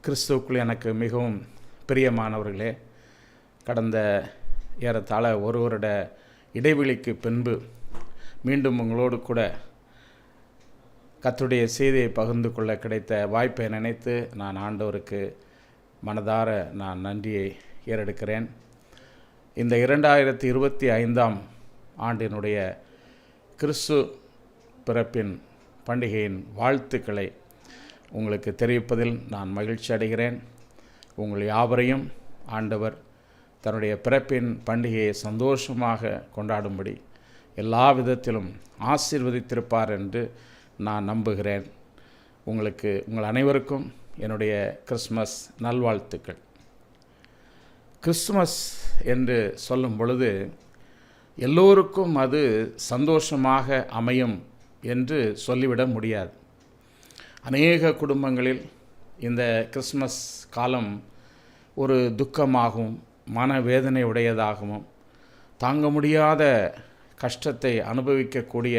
கிறிஸ்துவுக்குள் எனக்கு மிகவும் பிரியமானவர்களே, கடந்த ஏறத்தாழ ஒரு வருட இடைவெளிக்கு பின்பு மீண்டும் உங்களோடு கூட கர்த்தருடைய செய்தியை பகிர்ந்து கொள்ள கிடைத்த வாய்ப்பை நினைத்து நான் ஆண்டவருக்கு மனதார நான் நன்றியை ஏறெடுக்கிறேன். இந்த 2025 ஆண்டினுடைய கிறிஸ்து பிறப்பின் பண்டிகையின் வாழ்த்துக்களை உங்களுக்கு தெரிவிப்பதில் நான் மகிழ்ச்சி அடைகிறேன். உங்கள் யாவரையும் ஆண்டவர் தன்னுடைய பிறப்பின் பண்டிகையை சந்தோஷமாக கொண்டாடும்படி எல்லா விதத்திலும் ஆசீர்வதித்திருப்பார் என்று நான் நம்புகிறேன். உங்கள் அனைவருக்கும் என்னுடைய கிறிஸ்மஸ் நல்வாழ்த்துக்கள். கிறிஸ்துமஸ் என்று சொல்லும் பொழுது எல்லோருக்கும் அது சந்தோஷமாக அமையும் என்று சொல்லிவிட முடியாது. அநேக குடும்பங்களில் இந்த கிறிஸ்மஸ் காலம் ஒரு துக்கமாகவும் மனவேதனை உடையதாகவும் தாங்க முடியாத கஷ்டத்தை அனுபவிக்கக்கூடிய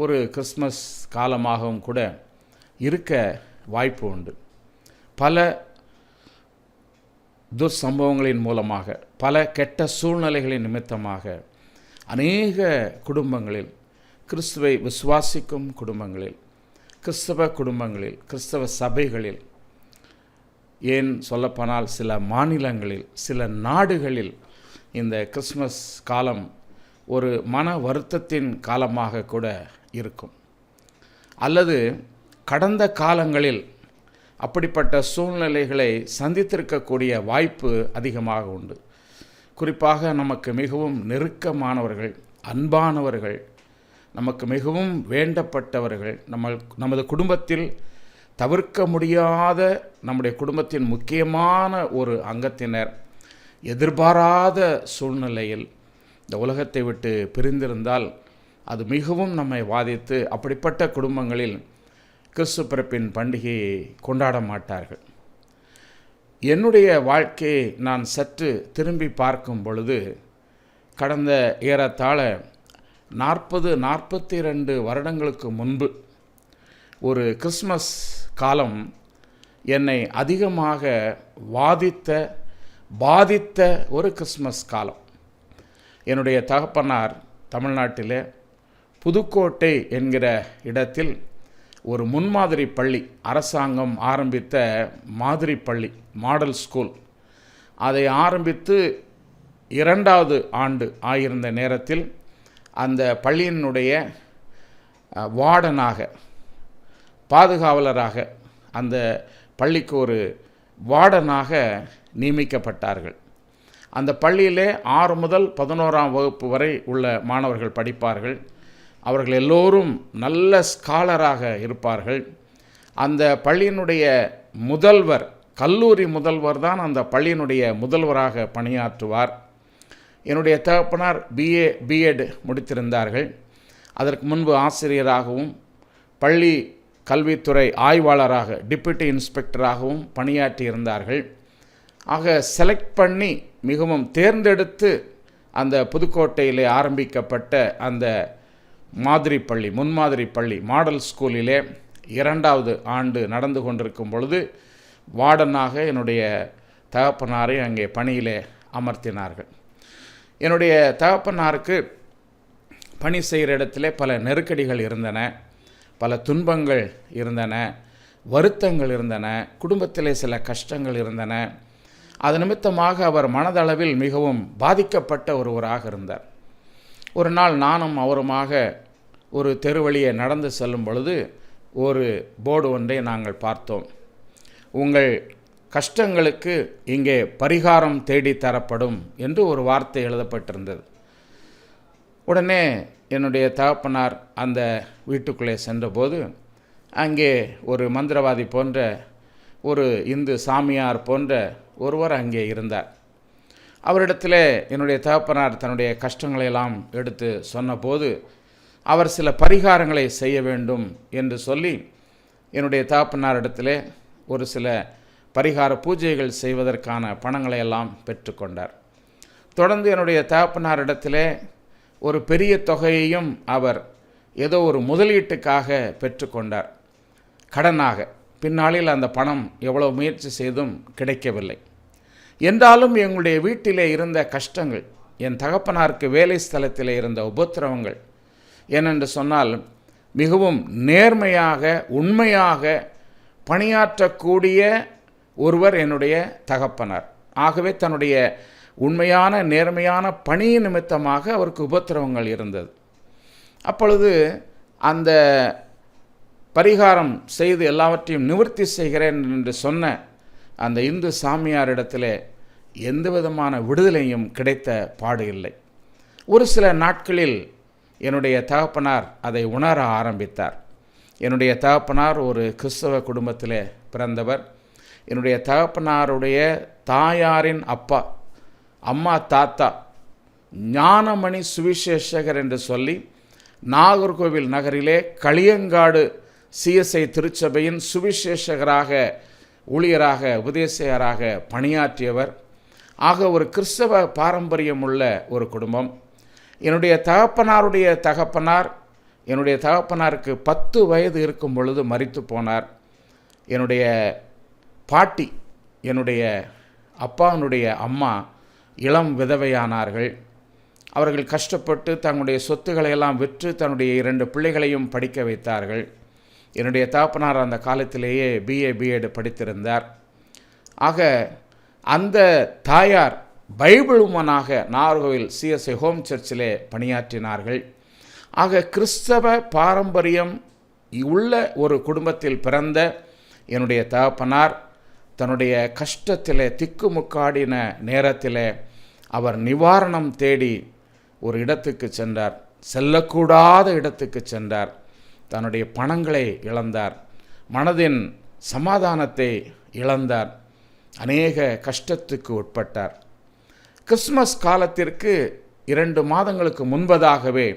ஒரு கிறிஸ்மஸ் காலமாகவும் கூட இருக்க வாய்ப்பு உண்டு. பல துர்சம்பவங்களின் மூலமாக, பல கெட்ட சூழ்நிலைகளின் நிமித்தமாக அநேக குடும்பங்களில், கிறிஸ்துவை விசுவாசிக்கும் குடும்பங்களில், கிறிஸ்தவ குடும்பங்களில், கிறிஸ்தவ சபைகளில், ஏன் சொல்லப்போனால் சில மாநிலங்களில், சில நாடுகளில் இந்த கிறிஸ்மஸ் காலம் ஒரு மன வருத்தத்தின் காலமாக கூட இருக்கும். அல்லது கடந்த காலங்களில் அப்படிப்பட்ட சூழ்நிலைகளை சந்தித்திருக்கக்கூடிய வாய்ப்பு அதிகமாக உண்டு. குறிப்பாக நமக்கு மிகவும் நெருக்கமானவர்கள், அன்பானவர்கள், நமக்கு மிகவும் வேண்டப்பட்டவர்கள், நமது குடும்பத்தில் தவிர்க்க முடியாத, நம்முடைய குடும்பத்தின் முக்கியமான ஒரு அங்கத்தினர் எதிர்பாராத சூழ்நிலையில் இந்த உலகத்தை விட்டு பிரிந்திருந்தால் அது மிகவும் நம்மை பாதித்து அப்படிப்பட்ட குடும்பங்களில் கிறிஸ்து பிறப்பின் பண்டிகையை கொண்டாட மாட்டார்கள். என்னுடைய வாழ்க்கையை நான் சற்று திரும்பி பார்க்கும் பொழுது கடந்த ஏறத்தாழ 42 வருடங்களுக்கு முன்பு ஒரு கிறிஸ்மஸ் காலம் என்னை அதிகமாக பாதித்த ஒரு கிறிஸ்மஸ் காலம். என்னுடைய தகப்பனார் தமிழ்நாட்டிலே புதுக்கோட்டை என்கிற இடத்தில் ஒரு முன்மாதிரி பள்ளி, அரசாங்கம் ஆரம்பித்த மாதிரி பள்ளி, மாடல் ஸ்கூல், அதை ஆரம்பித்து 2வது ஆண்டு ஆகியிருந்த நேரத்தில் அந்த பள்ளியினுடைய வார்டனாக, பாதுகாவலராக, அந்த பள்ளிக்கு ஒரு வார்டனாக நியமிக்கப்பட்டார்கள். அந்த பள்ளியிலே 6 முதல் 11ஆம் வகுப்பு வரை உள்ள மாணவர்கள் படிப்பார்கள். அவர்கள் எல்லோரும் நல்ல ஸ்காலராக இருப்பார்கள். அந்த பள்ளியினுடைய முதல்வர், கல்லூரி முதல்வர் தான் அந்த பள்ளியினுடைய முதல்வராக பணியாற்றுவார். என்னுடைய தகப்பனார் பிஎட் முடித்திருந்தார்கள். அதற்கு முன்பு ஆசிரியராகவும் பள்ளி கல்வித்துறை ஆய்வாளராக, டெப்யூட்டி இன்ஸ்பெக்டராகவும் பணியாற்றியிருந்தார்கள். ஆக செலக்ட் பண்ணி மிகவும் தேர்ந்தெடுத்து அந்த புதுக்கோட்டையிலே ஆரம்பிக்கப்பட்ட அந்த மாதிரி பள்ளி, முன்மாதிரி பள்ளி, மாடல் ஸ்கூலிலே 2வது ஆண்டு நடந்து கொண்டிருக்கும் பொழுது வார்டனாக என்னுடைய தகப்பனாரை அங்கே பணியிலே அமர்த்தினார்கள். என்னுடைய தகப்பனாருக்கு பணி செய்கிற இடத்துல பல நெருக்கடிகள் இருந்தன, பல துன்பங்கள் இருந்தன, வருத்தங்கள் இருந்தன, குடும்பத்திலே சில கஷ்டங்கள் இருந்தன. அது நிமித்தமாக அவர் மனதளவில் மிகவும் பாதிக்கப்பட்ட ஒருவராக இருந்தார். ஒரு நாள் நானும் அவருமாக ஒரு தெருவழியை நடந்து செல்லும் பொழுது ஒரு போர்டு ஒன்றை நாங்கள் பார்த்தோம். உங்கள் கஷ்டங்களுக்கு இங்கே பரிகாரம் தேடி தரப்படும் என்று ஒரு வார்த்தை எழுதப்பட்டிருந்தது. உடனே என்னுடைய தகப்பனார் அந்த வீட்டுக்குள்ளே சென்றபோது அங்கே ஒரு மந்திரவாதி போன்ற, ஒரு இந்து சாமியார் போன்ற ஒருவர் அங்கே இருந்தார். அவரிடத்தில் என்னுடைய தகப்பனார் தன்னுடைய கஷ்டங்களையெல்லாம் எடுத்து சொன்னபோது அவர் சில பரிகாரங்களை செய்ய வேண்டும் என்று சொல்லி என்னுடைய தகப்பனாரிடத்தில் ஒரு சில பரிகார பூஜைகள் செய்வதற்கான பணங்களை எல்லாம் பெற்றுக்கொண்டார். தொடர்ந்து என்னுடைய தகப்பனாரிடத்தில் ஒரு பெரிய தொகையையும் அவர் ஏதோ ஒரு முதலீட்டுக்காக பெற்றுக்கொண்டார். கடனாக பின்னாளில் அந்த பணம் எவ்வளோ முயற்சி செய்தும் கிடைக்கவில்லை. என்றாலும் எங்களுடைய வீட்டிலே இருந்த கஷ்டங்கள், என் தகப்பனாருக்கு வேலை ஸ்தலத்தில் இருந்த உபத்திரவங்கள் ஏனென்று சொன்னால், மிகவும் நேர்மையாக உண்மையாக பணியாற்றக்கூடிய ஒருவர் என்னுடைய தகப்பனார். ஆகவே தன்னுடைய உண்மையான நேர்மையான பணி நிமித்தமாக அவருக்கு உபத்திரவங்கள் இருந்தது. அப்பொழுது அந்த பரிகாரம் செய்து எல்லாவற்றையும் நிவர்த்தி செய்கிறேன் என்று சொன்ன அந்த இந்து சாமியாரிடத்தில் எந்த விதமான விடுதலையும் கிடைத்த பாடு இல்லை. ஒரு சில நாட்களில் என்னுடைய தகப்பனார் அதை உணர ஆரம்பித்தார். என்னுடைய தகப்பனார் ஒரு கிறிஸ்தவ குடும்பத்தில் பிறந்தவர். என்னுடைய தகப்பனாருடைய தாயாரின் அப்பா, அம்மா தாத்தா ஞானமணி சுவிசேஷகர் என்று சொல்லி நாகர்கோவில் நகரிலே களியங்காடு சிஎஸ்ஐ திருச்சபையின் சுவிசேஷகராக, ஊழியராக, உபதேசகராக பணியாற்றியவர். ஆக ஒரு கிறிஸ்தவ பாரம்பரியம் உள்ள ஒரு குடும்பம். என்னுடைய தகப்பனாருடைய தகப்பனார், என்னுடைய தகப்பனாருக்கு 10 வயது இருக்கும் பொழுது மரித்து போனார். என்னுடைய பாட்டி, என்னுடைய அப்பாவினுடைய அம்மா இளம் விதவையானார்கள். அவர்கள் கஷ்டப்பட்டு தங்களுடைய சொத்துக்களை எல்லாம் விற்று தன்னுடைய 2 பிள்ளைகளையும் படிக்க வைத்தார்கள். என்னுடைய தகப்பனார் அந்த காலத்திலேயே பிஏ பிஎட் படித்திருந்தார். ஆக அந்த தாயார் பைபிள் உமனாக நாகர்கோவில் சிஎஸ்ஐ ஹோம் சர்ச்சிலே பணியாற்றினார்கள். ஆக கிறிஸ்தவ பாரம்பரியம் உள்ள ஒரு குடும்பத்தில் பிறந்த என்னுடைய தகப்பனார் தன்னுடைய கஷ்டத்தில் திக்குமுக்காடின நேரத்தில் அவர் நிவாரணம் தேடி ஒரு இடத்துக்கு சென்றார். செல்லக்கூடாத இடத்துக்கு சென்றார். தன்னுடைய பணங்களை இழந்தார். மனதின் சமாதானத்தை இழந்தார். அநேக கஷ்டத்துக்கு உட்பட்டார். கிறிஸ்மஸ் காலத்திற்கு 2 மாதங்களுக்கு முன்பதாகவே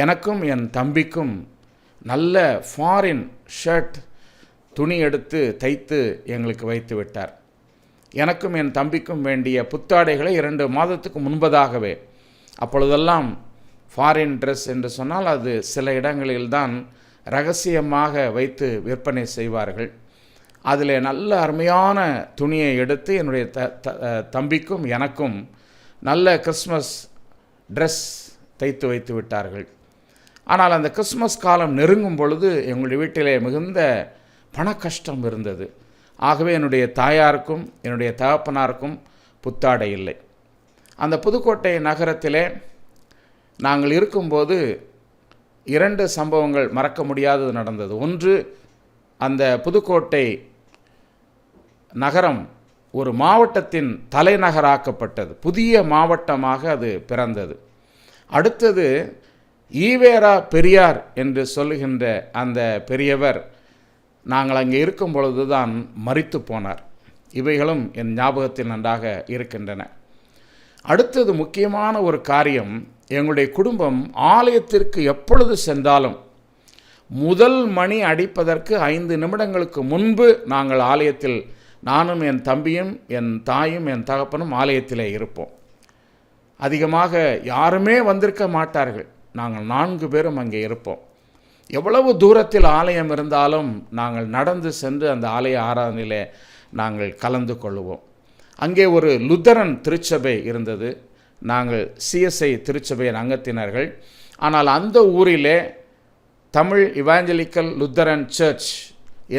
எனக்கும் என் தம்பிக்கும் நல்ல ஃபாரின் ஷர்ட் துணி எடுத்து தைத்து எங்களுக்கு வைத்து விட்டார். எனக்கும் என் தம்பிக்கும் வேண்டிய புத்தாடைகளை 2 மாதத்துக்கு முன்பதாகவே, அப்பொழுதெல்லாம் ஃபாரின் ட்ரெஸ் என்று சொன்னால் அது சில இடங்களில்தான் ரகசியமாக வைத்து விற்பனை செய்வார்கள். அதில் நல்ல அருமையான துணியை எடுத்து என்னுடைய தம்பிக்கும் எனக்கும் நல்ல கிறிஸ்மஸ் ட்ரெஸ் தைத்து வைத்து விட்டார்கள். ஆனால் அந்த கிறிஸ்மஸ் காலம் நெருங்கும் பொழுது எங்களுடைய வீட்டிலே மிகுந்த பண கஷ்டம் இருந்தது. ஆகவே என்னுடைய தாயாருக்கும் என்னுடைய தகப்பனாருக்கும் புத்தாடை இல்லை. அந்த புதுக்கோட்டை நகரத்திலே நாங்கள் இருக்கும்போது 2 சம்பவங்கள் மறக்க முடியாதது நடந்தது. ஒன்று, அந்த புதுக்கோட்டை நகரம் ஒரு மாவட்டத்தின் தலைநகராக்கப்பட்டது. புதிய மாவட்டமாக அது பிறந்தது. அடுத்தது, ஈவேரா பெரியார் என்று சொல்லுகின்ற அந்த பெரியவர் நாங்கள் அங்கே இருக்கும் பொழுது தான் மரித்து போனார். இவைகளும் என் ஞாபகத்தில் நன்றாக இருக்கின்றன. அடுத்தது முக்கியமான ஒரு காரியம், எங்களுடைய குடும்பம் ஆலயத்திற்கு எப்பொழுது சென்றாலும் முதல் மணி அடிப்பதற்கு 5 நிமிடங்களுக்கு முன்பு நாங்கள் ஆலயத்தில், நானும் என் தம்பியும் என் தாயும் என் தகப்பனும் ஆலயத்திலே இருப்போம். அதிகமாக யாருமே வந்திருக்க மாட்டார்கள். நாங்கள் 4 பேரும் அங்கே இருப்போம். எவ்வளவு தூரத்தில் ஆலயம் இருந்தாலும் நாங்கள் நடந்து சென்று அந்த ஆலய ஆராதனையிலே நாங்கள் கலந்து கொள்வோம். அங்கே ஒரு லுத்தரன் திருச்சபை இருந்தது. நாங்கள் சிஎஸ்ஐ திருச்சபையின் அங்கத்தினர்கள். ஆனால் அந்த ஊரிலே தமிழ் இவாஞ்சலிக்கல் லுத்தரன் சர்ச்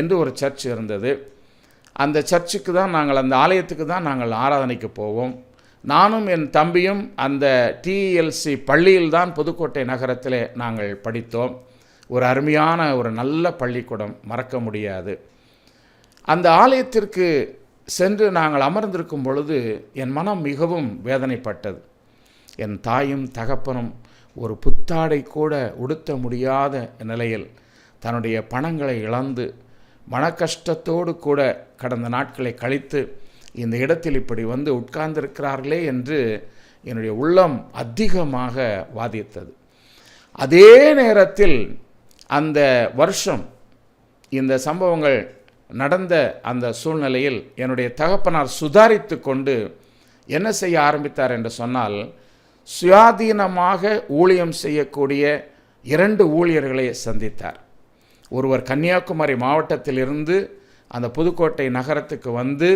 என்று ஒரு சர்ச் இருந்தது. அந்த சர்ச்சுக்கு தான் நாங்கள், அந்த ஆலயத்துக்கு தான் நாங்கள் ஆராதனைக்கு போவோம். நானும் என் தம்பியும் அந்த டிஎல்சி பள்ளியில்தான் புதுக்கோட்டை நகரத்திலே நாங்கள் படித்தோம். ஒரு அருமையான ஒரு நல்ல பள்ளிக்கூடம், மறக்க முடியாது. அந்த ஆலயத்திற்கு சென்று நாங்கள் அமர்ந்திருக்கும் பொழுது என் மனம் மிகவும் வேதனைப்பட்டது. என் தாயும் தகப்பனும் ஒரு புத்தாடை கூட உடுத்த முடியாத நிலையில் தன்னுடைய பணங்களை இழந்து மனக்கஷ்டத்தோடு கூட கடந்த நாட்களை கழித்து இந்த இடத்தில் இப்படி வந்து உட்கார்ந்திருக்கிறார்களே என்று என்னுடைய உள்ளம் அதிகமாக வாதித்தது. அதே நேரத்தில் அந்த வருஷம் இந்த சம்பவங்கள் நடந்த அந்த சூழ்நிலையில் என்னுடைய தகப்பனார் சுதாரித்து கொண்டு என்ன செய்ய ஆரம்பித்தார் என்று சொன்னால், சுயாதீனமாக ஊழியம் செய்யக்கூடிய 2 ஊழியர்களை சந்தித்தார். ஒருவர் கன்னியாகுமரி மாவட்டத்திலிருந்து அந்த புதுக்கோட்டை நகரத்துக்கு வந்து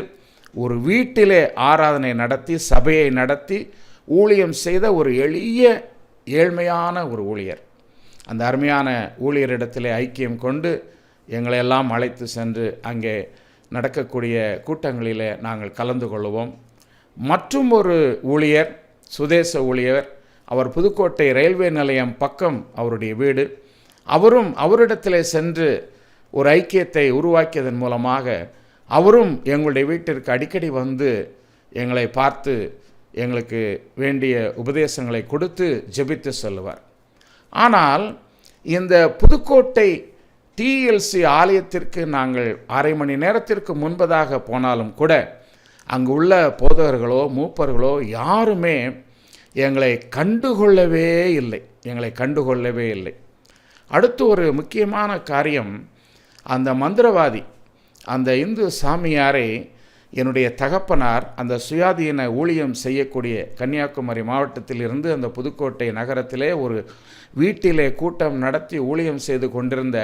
ஒரு வீட்டிலே ஆராதனை நடத்தி சபையை நடத்தி ஊழியம் செய்த ஒரு எளிய ஏழ்மையான ஒரு ஊழியர். அந்த அருமையான ஊழியரிடத்திலே ஐக்கியம் கொண்டு எங்களையெல்லாம் அழைத்து சென்று அங்கே நடக்கக்கூடிய கூட்டங்களிலே நாங்கள் கலந்து கொள்வோம். மற்றும் ஒரு ஊழியர், சுதேச ஊழியர், அவர் புதுக்கோட்டை ரயில்வே நிலையம் பக்கம் அவருடைய வீடு. அவரிடத்திலே சென்று ஒரு ஐக்கியத்தை உருவாக்கியதன் மூலமாக அவரும் எங்களுடைய வீட்டிற்கு அடிக்கடி வந்து எங்களை பார்த்து எங்களுக்கு வேண்டிய உபதேசங்களை கொடுத்து ஜெபித்து சொல்லுவார். ஆனால் இந்த புதுக்கோட்டை டிஎல்சி ஆலயத்திற்கு நாங்கள் அரை மணி நேரத்திற்கு முன்பதாக போனாலும் கூட அங்கு உள்ள போதகர்களோ மூப்பர்களோ யாருமே எங்களை கண்டுகொள்ளவே இல்லை. அடுத்து ஒரு முக்கியமான காரியம், அந்த மந்திரவாதி, அந்த இந்து சாமியாரை என்னுடைய தகப்பனார் அந்த சுயாதீன ஊழியம் செய்யக்கூடிய கன்னியாகுமரி மாவட்டத்தில் இருந்து அந்த புதுக்கோட்டை நகரத்திலே ஒரு வீட்டிலே கூட்டம் நடத்தி ஊழியம் செய்து கொண்டிருந்த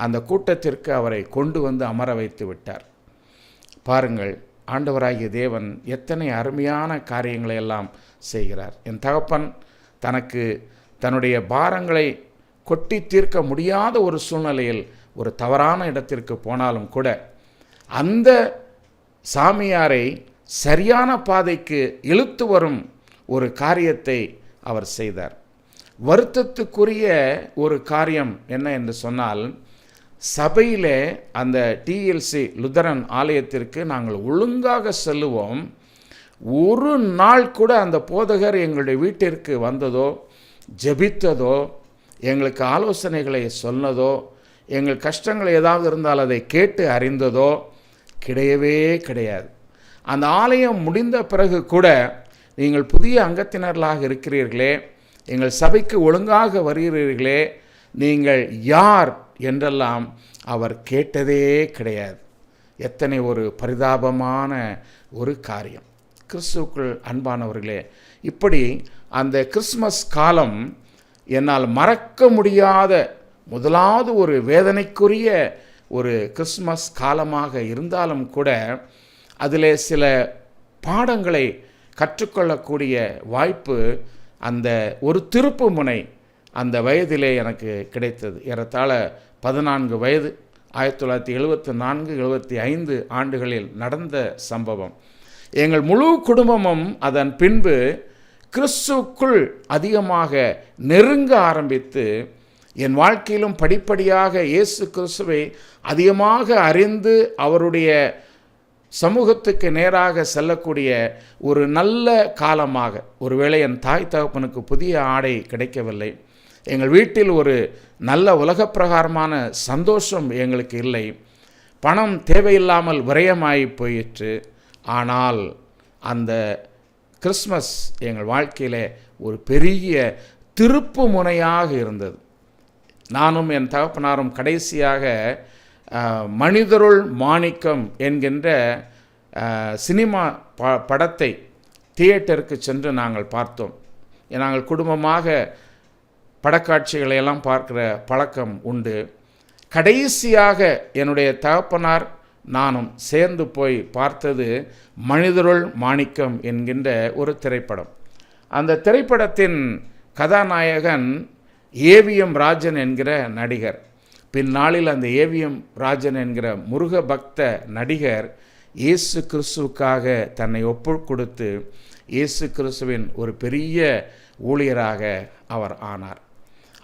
அந்த கூட்டத்திற்கு அவரை கொண்டு வந்து அமர வைத்து விட்டார். பாருங்கள், ஆண்டவராகிய தேவன் எத்தனை அருமையான காரியங்களை எல்லாம் செய்கிறார். என் தகப்பன் தனக்கு தன்னுடைய பாரங்களை கொட்டி தீர்க்க முடியாத ஒரு சூழ்நிலையில் ஒரு தவறான இடத்திற்கு போனாலும் கூட அந்த சாமியாரை சரியான பாதைக்கு இழுத்து வரும் ஒரு காரியத்தை அவர் செய்தார். வருத்தத்துக்குரிய ஒரு காரியம் என்ன என்று சொன்னால், சபையிலே அந்த டிஎல்சி லுத்தரன் ஆலயத்திற்கு நாங்கள் ஒழுங்காக செல்லுவோம். ஒரு நாள் கூட அந்த போதகர் எங்களுடைய வீட்டிற்கு வந்ததோ, ஜெபித்ததோ, எங்களுக்கு ஆலோசனைகளை சொன்னதோ, எங்கள் கஷ்டங்கள் ஏதாவது இருந்தால் அதை கேட்டு அறிந்ததோ கிடையவே கிடையாது. அந்த ஆலயம் முடிந்த பிறகு கூட, நீங்கள் புதிய அங்கத்தினர்களாக இருக்கிறீர்களே, எங்கள் சபைக்கு ஒழுங்காக வருகிறீர்களே, நீங்கள் யார் என்றெல்லாம் அவர் கேட்டதே கிடையாது. எத்தனை ஒரு பரிதாபமான ஒரு காரியம். கிறிஸ்துவுக்குள் அன்பானவர்களே, இப்படி அந்த கிறிஸ்மஸ் காலம் என்னால் மறக்க முடியாத முதலாவது ஒரு வேதனைக்குரிய ஒரு கிறிஸ்மஸ் காலமாக இருந்தாலும் கூட அதிலே சில பாடங்களை கற்றுக்கொள்ளக்கூடிய வாய்ப்பு, அந்த ஒரு திருப்பு முனை அந்த வயதிலே எனக்கு கிடைத்தது. ஏறத்தாழ 14 வயது, 1974-75 ஆண்டுகளில் நடந்த சம்பவம். எங்கள் முழு குடும்பமும் அதன் பின்பு கிறிஸ்துவுக்குள் அதிகமாக நெருங்க ஆரம்பித்து, என் வாழ்க்கையிலும் படிப்படியாக இயேசு கிறிஸ்துவை அதிகமாக அறிந்து அவருடைய சமூகத்துக்கு நேராக செல்லக்கூடிய ஒரு நல்ல காலமாக. ஒருவேளை என் தாய் தகப்பனுக்கு புதிய ஆடை கிடைக்கவில்லை, எங்கள் வீட்டில் ஒரு நல்ல உலகப்பிரகாரமான சந்தோஷம் எங்களுக்கு இல்லை, பணம் தேவையில்லாமல் விரயமாகி போயிற்று. ஆனால் அந்த கிறிஸ்மஸ் எங்கள் வாழ்க்கையில் ஒரு பெரிய திருப்பு முனையாக இருந்தது. நானும் என் தகப்பனாரும் கடைசியாக மனிதருள் மாணிக்கம் என்கின்ற சினிமா படத்தை தியேட்டருக்கு சென்று நாங்கள் பார்த்தோம். நாங்கள் குடும்பமாக படக்காட்சிகளை எல்லாம் பார்க்கிற பழக்கம் உண்டு. கடைசியாக என்னுடைய தகப்பனார் நானும் சேர்ந்து போய் பார்த்தது மனிதருள் மாணிக்கம் என்கின்ற ஒரு திரைப்படம். அந்த திரைப்படத்தின் கதாநாயகன் ஏவிஎம் ராஜன் என்கிற நடிகர். பின்னாளில் அந்த ஏவிஎம் ராஜன் என்கிற முருக பக்த நடிகர் இயேசு கிறிஸ்துவுக்காக தன்னை ஒப்பு கொடுத்து இயேசு கிறிஸ்துவின் ஒரு பெரிய ஊழியராக அவர் ஆனார்.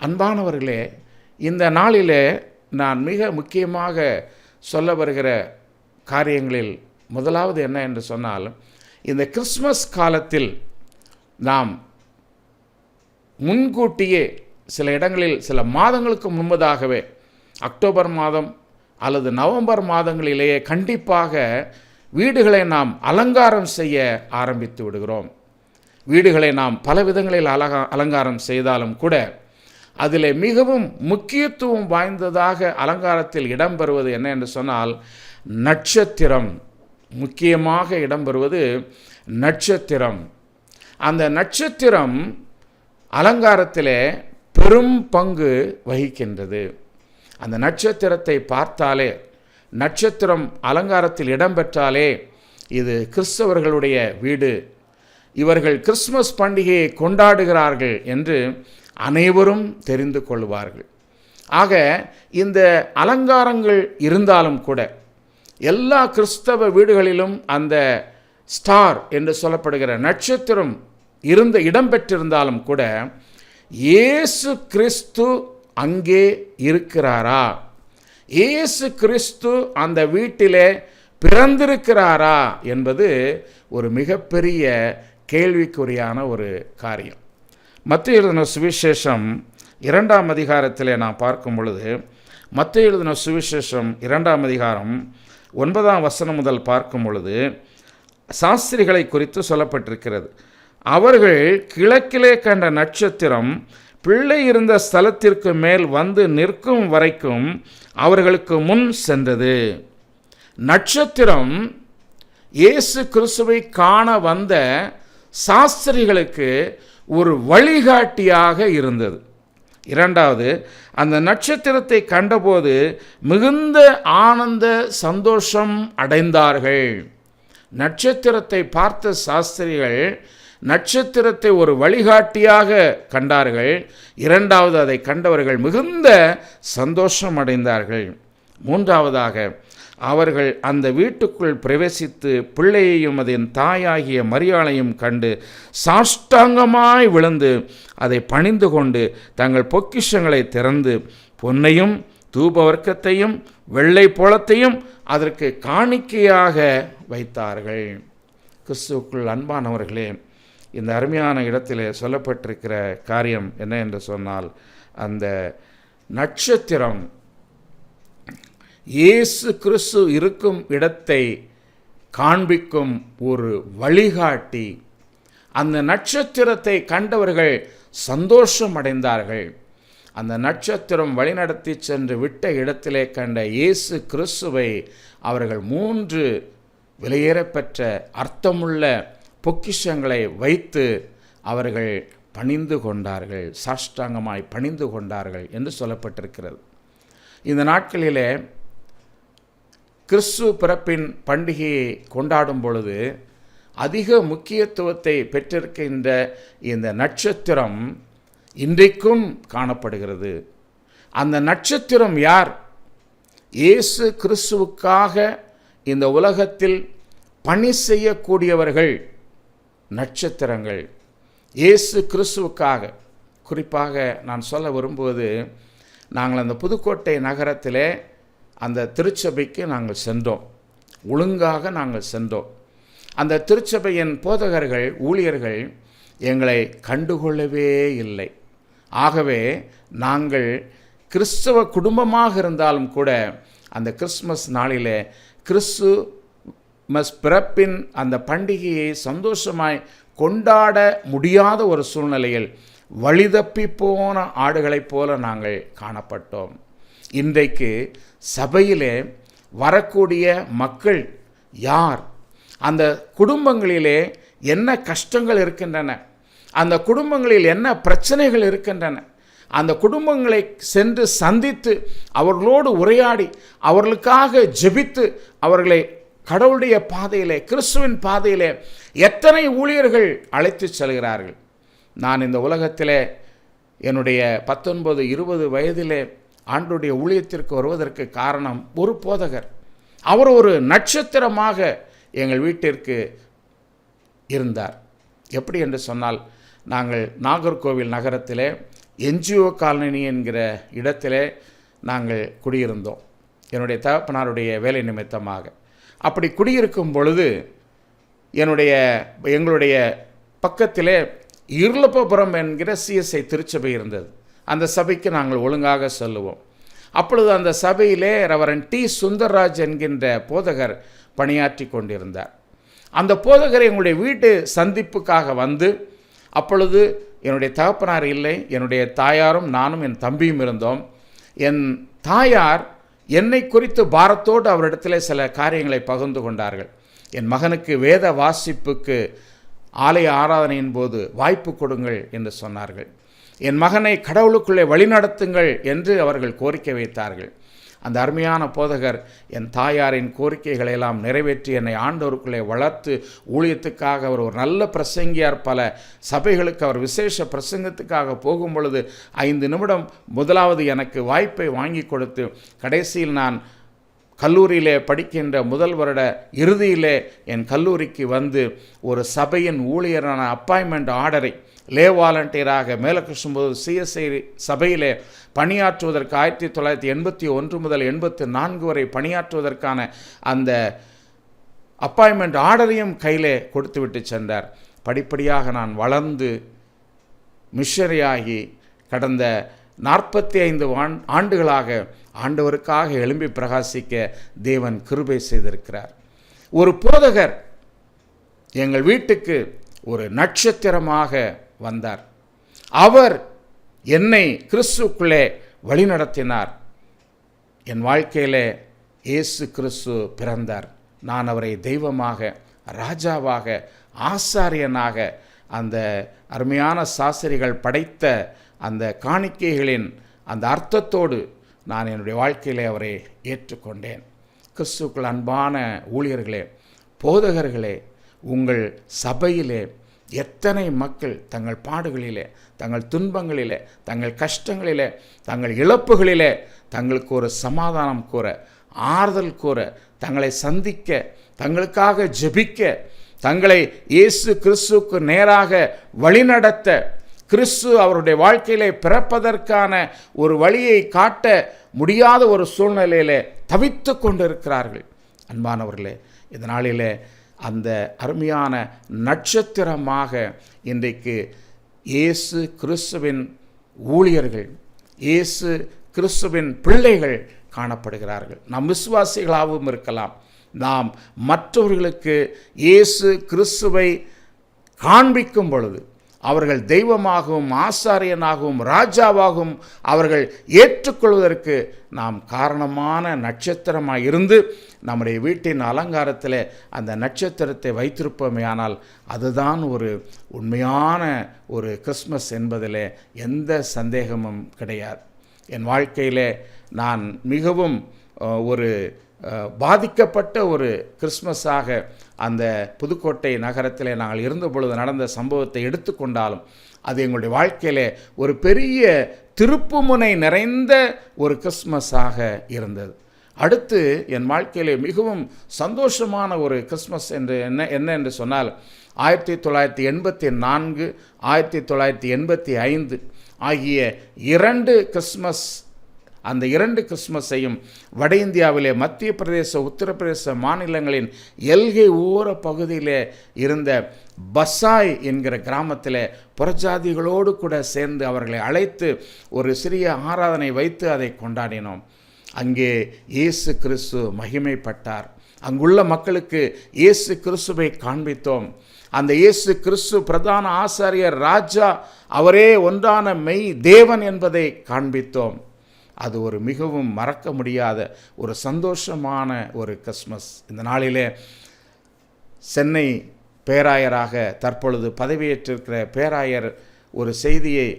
அன்பானவர்களே, இந்த நாளிலே நான் மிக முக்கியமாக சொல்ல வருகிற காரியங்களில் முதலாவது என்ன என்று சொன்னால், இந்த கிறிஸ்மஸ் காலத்தில் நாம் முன்கூட்டியே சில இடங்களில் சில மாதங்களுக்கு முன்பதாகவே, அக்டோபர் மாதம் அல்லது நவம்பர் மாதங்களிலேயே கண்டிப்பாக வீடுகளை நாம் அலங்காரம் செய்ய ஆரம்பித்து விடுகிறோம். வீடுகளை நாம் பல விதங்களில் அலங்காரம் செய்தாலும் கூட அதில் மிகவும் முக்கியத்துவம் வாய்ந்ததாக அலங்காரத்தில் இடம்பெறுவது என்ன என்று சொன்னால் நட்சத்திரம். முக்கியமாக இடம்பெறுவது நட்சத்திரம். அந்த நட்சத்திரம் அலங்காரத்திலே பெரும் பங்கு வகிக்கின்றது. அந்த நட்சத்திரத்தை பார்த்தாலே நட்சத்திரம் அலங்காரத்தில் இடம்பெற்றாலே இது கிறிஸ்தவர்களுடைய வீடு, இவர்கள் கிறிஸ்மஸ் பண்டிகையை கொண்டாடுகிறார்கள் என்று அனைவரும் தெரிந்து கொள்வார்கள். ஆக இந்த அலங்காரங்கள் இருந்தாலும் கூட எல்லா கிறிஸ்தவ வீடுகளிலும் அந்த ஸ்டார் என்று சொல்லப்படுகிற நட்சத்திரம் இடம்பெற்றிருந்தாலும் கூட இயேசு கிறிஸ்து அங்கே இருக்கிறாரா, இயேசு கிறிஸ்து அந்த வீட்டிலே பிறந்திருக்கிறாரா என்பது ஒரு மிகப்பெரிய கேள்விக்குறியான ஒரு காரியம். மத்தேயு எழுதின சுவிசேஷம் 2ஆம் அதிகாரத்திலே நாம் பார்க்கும் பொழுது, மத்தேயு எழுதின சுவிசேஷம் 2ஆம் அதிகாரம் 9ஆம் வசனம் முதல் பார்க்கும் பொழுது சாஸ்திரிகளை குறித்து சொல்லப்பட்டிருக்கிறது. அவர்கள் கிழக்கிலே கண்ட நட்சத்திரம் பிள்ளை இருந்த ஸ்தலத்திற்கு மேல் வந்து நிற்கும் வரைக்கும் அவர்களுக்கு முன் சென்றது. நட்சத்திரம் இயேசு கிறிஸ்துவை காண வந்த சாஸ்திரிகளுக்கு ஒரு வழிகாட்டியாக இருந்தது. இரண்டாவது, அந்த நட்சத்திரத்தை கண்டபோது மிகுந்த ஆனந்த சந்தோஷம் அடைந்தார்கள். நட்சத்திரத்தை பார்த்த சாஸ்திரிகள் நட்சத்திரத்தை ஒரு வழிகாட்டியாக கண்டார்கள். இரண்டாவது, அதை கண்டவர்கள் மிகுந்த சந்தோஷம் அடைந்தார்கள். மூன்றாவதாக, அவர்கள் அந்த வீட்டுக்குள் பிரவேசித்து பிள்ளையையும் அதன் தாயாகிய மரியாளையும் கண்டு சாஷ்டாங்கமாய் விழுந்து அதை பணிந்து கொண்டு தங்கள் பொக்கிஷங்களை திறந்து பொன்னையும் தூபவர்க்கத்தையும் வெள்ளை போளத்தையும் அதற்கு காணிக்கையாக வைத்தார்கள். கிறிஸ்துவுக்குள் அன்பானவர்களே, இந்த அருமையான இடத்திலே சொல்லப்பட்டிருக்கிற காரியம் என்ன என்று சொன்னால், அந்த நட்சத்திரம் இயேசு கிறிஸ்து இருக்கும் இடத்தை காண்பிக்கும் ஒரு வழிகாட்டி. அந்த நட்சத்திரத்தை கண்டவர்கள் சந்தோஷம் அடைந்தார்கள். அந்த நட்சத்திரம் வழிநடத்தி சென்று விட்ட இடத்திலே கண்ட இயேசு கிறிஸ்துவை அவர்கள் 3 விலையேறப்பெற்ற அர்த்தமுள்ள பொக்கிஷங்களை வைத்து அவர்கள் பணிந்து கொண்டார்கள், சாஷ்டாங்கமாய் பணிந்து கொண்டார்கள் என்று சொல்லப்பட்டிருக்கிறது. இந்த நாட்களிலே கிறிஸ்து பிறப்பின் பண்டிகையை கொண்டாடும் பொழுது அதிக முக்கியத்துவத்தை பெற்றிருக்கின்ற இந்த நட்சத்திரம் இன்றைக்கும் காணப்படுகிறது. அந்த நட்சத்திரம் யார்? இயேசு கிறிஸ்துவுக்காக இந்த உலகத்தில் பணி செய்யக்கூடியவர்கள் நட்சத்திரங்கள். இயேசு கிறிஸ்துவுக்காக குறிப்பாக நான் சொல்ல விரும்புவது, நாங்கள் அந்த புதுக்கோட்டை நகரத்திலே அந்த திருச்சபைக்கு நாங்கள் சென்றோம், ஒழுங்காக நாங்கள் சென்றோம். அந்த திருச்சபையின் போதகர்கள், ஊழியர்கள் எங்களை கண்டுகொள்ளவே இல்லை. ஆகவே நாங்கள் கிறிஸ்தவ குடும்பமாக இருந்தாலும் கூட அந்த கிறிஸ்மஸ் நாளிலே கிறிஸ்துமஸ் பிறப்பின் அந்த பண்டிகையை சந்தோஷமாய் கொண்டாட முடியாத ஒரு சூழ்நிலையில் வழிதப்பி போன ஆடுகளைப் போல நாங்கள் காணப்பட்டோம். இன்றைக்கு சபையிலே வரக்கூடிய மக்கள் யார்? அந்த குடும்பங்களிலே என்ன கஷ்டங்கள் இருக்கின்றன? அந்த குடும்பங்களில் என்ன பிரச்சனைகள் இருக்கின்றன? அந்த குடும்பங்களை சென்று சந்தித்து அவர்களோடு உரையாடி அவர்களுக்காக ஜெபித்து அவர்களை கடவுளுடைய பாதையிலே, கிறிஸ்துவின் பாதையிலே எத்தனை ஊழியர்கள் அழைத்து செல்கிறார்கள். நான் இந்த உலகத்திலே என்னுடைய 19-20 வயதிலே ஆண்டவருடைய ஊழியத்திற்கு வருவதற்கு காரணம் ஒரு போதகர். அவர் ஒரு நட்சத்திரமாக எங்கள் வீட்டிற்கு இருந்தார். எப்படி என்று சொன்னால், நாங்கள் நாகர்கோவில் நகரத்திலே என்ஜிஓ காலனி என்கிற இடத்திலே நாங்கள் குடியிருந்தோம், என்னுடைய தகப்பனாருடைய வேலை நிமித்தமாக. அப்படி குடியிருக்கும் பொழுது எங்களுடைய பக்கத்திலே இருளப்பபுரம் என்கிற சிஎஸ்ஐ திருச்சபை இருந்தது. அந்த சபைக்கு நாங்கள் ஒழுங்காக செல்லுவோம். அப்பொழுது அந்த சபையிலே ரெவரண்ட் டி சுந்தர்ராஜ் என்கின்ற போதகர் பணியாற்றி கொண்டிருந்தார். அந்த போதகர் எங்களுடைய வீட்டு சந்திப்புக்காக வந்து, அப்பொழுது என்னுடைய தகப்பனார் இல்லை, என்னுடைய தாயாரும் நானும் என் தம்பியும் இருந்தோம். என் தாயார் என்னை குறித்து பாரத்தோடு அவரிடத்தில் சில காரியங்களை பகிர்ந்து கொண்டார்கள். என் மகனுக்கு வேத வாசிப்புக்கு ஆலய ஆராதனையின் போது வாய்ப்பு கொடுங்கள் என்று சொன்னார்கள். என் மகனை கடவுளுக்குள்ளே வழிநடத்துங்கள் என்று அவர்கள் கோரிக்கை வைத்தார்கள். அந்த அருமையான போதகர் என் தாயாரின் கோரிக்கைகளை எல்லாம் நிறைவேற்றி என்னை ஆண்டவருக்குள்ளே வளர்த்து ஊழியத்துக்காக அவர் ஒரு நல்ல பிரசங்கியார். பல சபைகளுக்கு அவர் விசேஷ பிரசங்கத்துக்காக போகும் பொழுது 5 நிமிடம் முதலாவது எனக்கு வாய்ப்பை வாங்கி கொடுத்து, கடைசியில் நான் கல்லூரியிலே படிக்கின்ற முதல் வருட இறுதியிலே என் கல்லூரிக்கு வந்து ஒரு சபையின் ஊழியரான அப்பாயின்மெண்ட் ஆர்டரை லே வாலண்டியராக மேலகிருஷ்ணபோது சிஎஸ்ஐ சபையிலே பணியாற்றுவதற்கு 1981 முதல் 84 வரை பணியாற்றுவதற்கான அந்த அப்பாயின்மெண்ட் ஆர்டரையும் கையிலே கொடுத்து விட்டு சென்றார். படிப்படியாக நான் வளர்ந்து மிஷனரியாகி கடந்த 45 ஆண்டுகளாக ஆண்டவருக்காக எழும்பி பிரகாசிக்க தேவன் கிருபை செய்திருக்கிறார். ஒரு போதகர் எங்கள் வீட்டுக்கு ஒரு நட்சத்திரமாக வந்தார். அவர் என்னை கிறிஸ்துக்குள்ளே வழிநடத்தினார். என் வாழ்க்கையிலே இயேசு கிறிஸ்து பிறந்தார். நான் அவரை தெய்வமாக, ராஜாவாக, ஆசாரியனாக, அந்த அருமையான சாஸ்திரிகள் படைத்த அந்த காணிக்கைகளின் அந்த அர்த்தத்தோடு நான் என்னுடைய வாழ்க்கையிலே அவரை ஏற்றுக்கொண்டேன். கிறிஸ்துவுக்குள் அன்பான ஊழியர்களே, போதகர்களே, உங்கள் சபையிலே எத்தனை மக்கள் தங்கள் பாடுகளிலே, தங்கள் துன்பங்களிலே, தங்கள் கஷ்டங்களிலே, தங்கள் இழப்புகளிலே தங்களுக்கு ஒரு சமாதானம் கூற, ஆறுதல் கூற, தங்களை சந்திக்க, தங்களுக்காக ஜெபிக்க, தங்களை இயேசு கிறிஸ்துவுக்கு நேராக வழிநடத்த, கிறிஸ்து அவருடைய வாழ்க்கையிலே பிறப்பதற்கான ஒரு வழியை காட்ட முடியாத ஒரு சூழ்நிலையிலே தவித்து கொண்டிருக்கிறார்கள். அன்பானவர்களே, இந்த நாளிலே அந்த அருமையான நட்சத்திரமாக இன்றைக்கு இயேசு கிறிஸ்துவின் ஊழியர்கள், இயேசு கிறிஸ்துவின் பிள்ளைகள் காணப்படுகிறார்கள். நாம் விசுவாசிகளாகவும் இருக்கலாம். நாம் மற்றவர்களுக்கு இயேசு கிறிஸ்துவை காண்பிக்கும் பொழுது அவர்கள் தெய்வமாகவும், ஆசாரியனாகவும், ராஜாவாகவும் அவர்கள் ஏற்றுக்கொள்வதற்கு நாம் காரணமான நட்சத்திரமாக இருந்து நம்முடைய வீட்டின் அலங்காரத்தில் அந்த நட்சத்திரத்தை வைத்திருப்போமே, ஆனால் அதுதான் ஒரு உண்மையான ஒரு கிறிஸ்மஸ் என்பதில் எந்த சந்தேகமும் கிடையாது. என் வாழ்க்கையிலே நான் மிகவும் ஒரு பாதிக்கப்பட்ட ஒரு கிறிஸ்மஸாக அந்த புதுக்கோட்டை நகரத்திலே நாங்கள் இருந்த பொழுது நடந்த சம்பவத்தை எடுத்துக்கொண்டாலும் அது எங்களுடைய வாழ்க்கையிலே ஒரு பெரிய திருப்புமுனை நிறைந்த ஒரு கிறிஸ்மஸாக இருந்தது. அடுத்து என் வாழ்க்கையிலே மிகவும் சந்தோஷமான ஒரு கிறிஸ்மஸ் என்று என்ன என்று சொன்னால் 1984, 1985 ஆகிய 2 கிறிஸ்மஸ், அந்த 2 கிறிஸ்மஸையும் வட இந்தியாவிலே மத்திய பிரதேச, உத்தரப்பிரதேச மாநிலங்களின் எல்கை ஓர பகுதியிலே இருந்த பசாய் என்கிற கிராமத்தில் புறஜாதிகளோடு கூட சேர்ந்து அவர்களை அழைத்து ஒரு சிறிய ஆராதனை வைத்து அதை கொண்டாடினோம். அங்கே இயேசு கிறிஸ்து மகிமைப்பட்டார். அங்குள்ள மக்களுக்கு இயேசு கிறிஸ்துவை காண்பித்தோம். அந்த இயேசு கிறிஸ்து பிரதான ஆசாரியர், ராஜா, அவரே ஒன்றான மெய் தேவன் என்பதை காண்பித்தோம். அது ஒரு மிகவும் மறக்க முடியாத ஒரு சந்தோஷமான ஒரு கிறிஸ்மஸ். இந்த நாளிலே சென்னை பேராயராக தற்பொழுது பதவியேற்றிருக்கிற பேராயர் ஒரு செய்தியை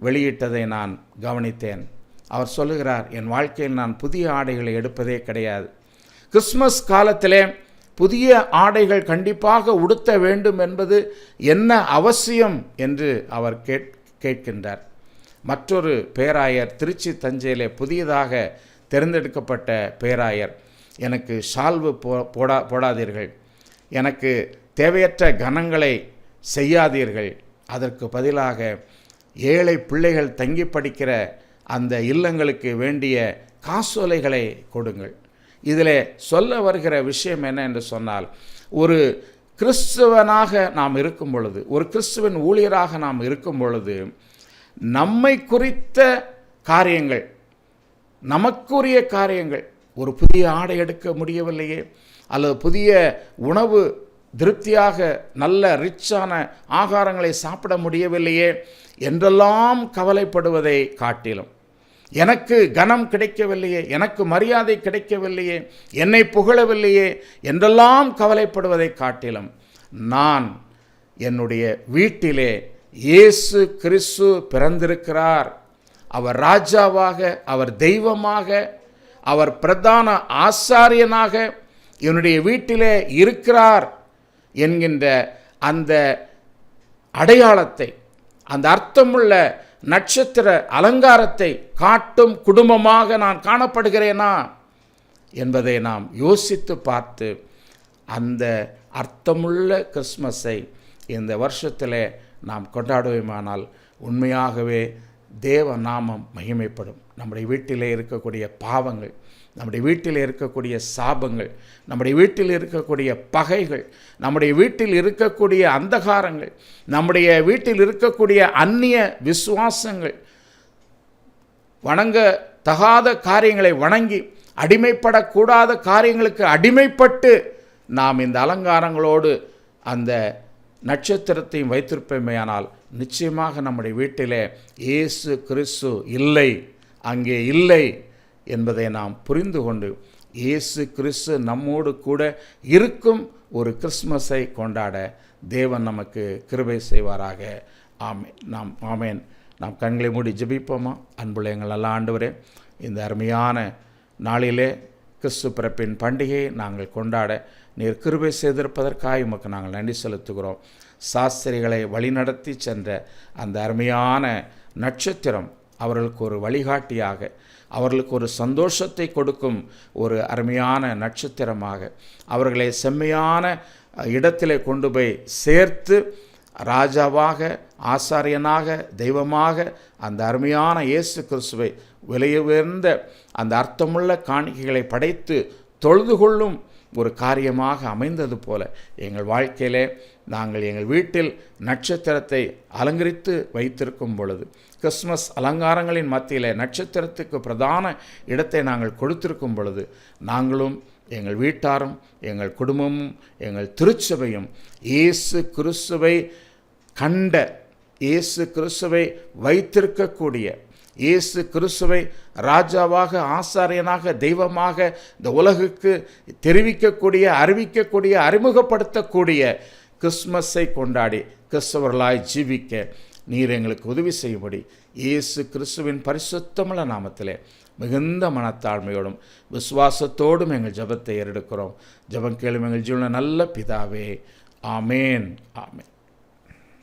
வெளியிட்டதை நான் கவனித்தேன். அவர் சொல்லுகிறார், என் வாழ்க்கையில் நான் புதிய ஆடைகளை எடுப்பதே கிடையாது. கிறிஸ்மஸ் காலத்திலே புதிய ஆடைகள் கண்டிப்பாக உடுத்த வேண்டும் என்பது என்ன அவசியம் என்று அவர் கேட்கின்றார். மற்றொரு பேராயர் திருச்சி தஞ்சையிலே புதியதாக தேர்ந்தெடுக்கப்பட்ட பேராயர், எனக்கு ஷால்வு போடாதீர்கள், எனக்கு தேவையற்ற கனங்களை செய்யாதீர்கள், அதற்கு பதிலாக ஏழை பிள்ளைகள் தங்கி படிக்கிற அந்த இல்லங்களுக்கு வேண்டிய காசோலைகளை கொடுங்கள். இதில் சொல்ல வருகிற விஷயம் என்ன என்று சொன்னால், ஒரு கிறிஸ்துவனாக நாம் இருக்கும் பொழுது, ஒரு கிறிஸ்துவின் ஊழியராக நாம் இருக்கும் பொழுது, நம்மை குறித்த காரியங்கள், நமக்குரிய காரியங்கள், ஒரு புதிய ஆடை எடுக்க முடியவில்லையே, அல்லது புதிய உணவு திருப்தியாக நல்ல ரிச்சான ஆகாரங்களை சாப்பிட முடியவில்லையே என்றெல்லாம் கவலைப்படுவதை காட்டிலும், எனக்கு கனம் கிடைக்கவில்லையே, எனக்கு மரியாதை கிடைக்கவில்லையே, என்னை புகழவில்லையே என்றெல்லாம் கவலைப்படுவதை காட்டிலும், நான் என்னுடைய வீட்டிலே இயேசு கிறிஸ்து பிறந்திருக்கிறார், அவர் ராஜாவாக, அவர் தெய்வமாக, அவர் பிரதான ஆசாரியனாக என்னுடைய வீட்டிலே இருக்கிறார் என்கின்ற அந்த அடையாளத்தை, அந்த அர்த்தமுள்ள நட்சத்திர அலங்காரத்தை காட்டும் குடும்பமாக நான் காணப்படுகிறேனா என்பதை நாம் யோசித்து பார்த்து அந்த அர்த்தமுள்ள கிறிஸ்மஸை இந்த வருஷத்தில் நாம் கொண்டாடுவோமானால் உண்மையாகவே தேவ நாமம் மகிமைப்படும். நம்முடைய வீட்டிலே இருக்கக்கூடிய பாவங்கள், நம்முடைய வீட்டில் இருக்கக்கூடிய சாபங்கள், நம்முடைய வீட்டில் இருக்கக்கூடிய பகைகள், நம்முடைய வீட்டில் இருக்கக்கூடிய அந்தகாரங்கள், நம்முடைய வீட்டில் இருக்கக்கூடிய அந்நிய விசுவாசங்கள், வணங்க தகாத காரியங்களை வணங்கி அடிமைப்படக்கூடாத காரியங்களுக்கு அடிமைப்பட்டு நாம் இந்த அலங்காரங்களோடு அந்த நட்சத்திரத்தையும் வைத்திருப்போமேயானால் நிச்சயமாக நம்முடைய வீட்டிலே இயேசு கிறிஸ்து இல்லை, அங்கே இல்லை என்பதை நாம் புரிந்து கொண்டு இயேசு கிறிஸ்து நம்மோடு கூட இருக்கும் ஒரு கிறிஸ்மஸை கொண்டாட தேவன் நமக்கு கிருபை செய்வாராக. ஆமேன். நாம் கண்களை மூடி ஜெபிப்போமா? அன்புள்ள எங்கள் நல்ல ஆண்டவரே, இந்த அருமையான நாளிலே கிறிஸ்து பிறப்பின் பண்டிகையை நாங்கள் கொண்டாட நீர் கிருபை செய்திருப்பதற்காக உமக்கு நாங்கள் நன்றி செலுத்துகிறோம். சாஸ்திரிகளை வழிநடத்தி சென்ற அந்த அருமையான நட்சத்திரம் அவர்களுக்கு ஒரு வழிகாட்டியாக, அவர்களுக்கு ஒரு சந்தோஷத்தை கொடுக்கும் ஒரு அருமையான நட்சத்திரமாக, அவர்களை செம்மையான இடத்திலே கொண்டு போய் சேர்த்து ராஜாவாக, ஆசாரியனாக, தெய்வமாக அந்த அருமையான இயேசு கிறிஸ்துவை விலையுயர்ந்த அந்த அர்த்தமுள்ள காணிக்கைகளை படைத்து தொழுது கொள்ளும் ஒரு காரியமாக அமைந்தது போல எங்கள் வாழ்க்கையிலே நாங்கள் எங்கள் வீட்டில் நட்சத்திரத்தை அலங்கரித்து வைத்திருக்கும் பொழுது, கிறிஸ்மஸ் அலங்காரங்களின் மத்தியில் நட்சத்திரத்துக்கு பிரதான இடத்தை நாங்கள் கொடுத்திருக்கும் பொழுது, நாங்களும் எங்கள் வீட்டாரும் எங்கள் குடும்பமும் எங்கள் திருச்சபையும் இயேசு கிறிஸ்துவை கண்ட, இயேசு கிறிஸ்துவை வைத்திருக்கக்கூடிய, இயேசு கிறிஸ்துவை ராஜாவாக, ஆசாரியனாக, தெய்வமாக இந்த உலகுக்கு தெரிவிக்கக்கூடிய, அறிவிக்கக்கூடிய, அறிமுகப்படுத்தக்கூடிய கிறிஸ்மஸை கொண்டாடி கிறிஸ்தவர்களாய் ஜீவிக்க நீர் எங்களுக்கு உதவி செய்யும்படி இயேசு கிறிஸ்துவின் பரிசுத்தமுள்ள நாமத்திலே மிகுந்த மனத்தாழ்மையோடும் விசுவாசத்தோடும் எங்கள் ஜெபத்தை ஏறெடுக்கிறோம். ஜெபம் கேளும் எங்கள் ஜீவன நல்ல பிதாவே. ஆமேன். ஆமேன்.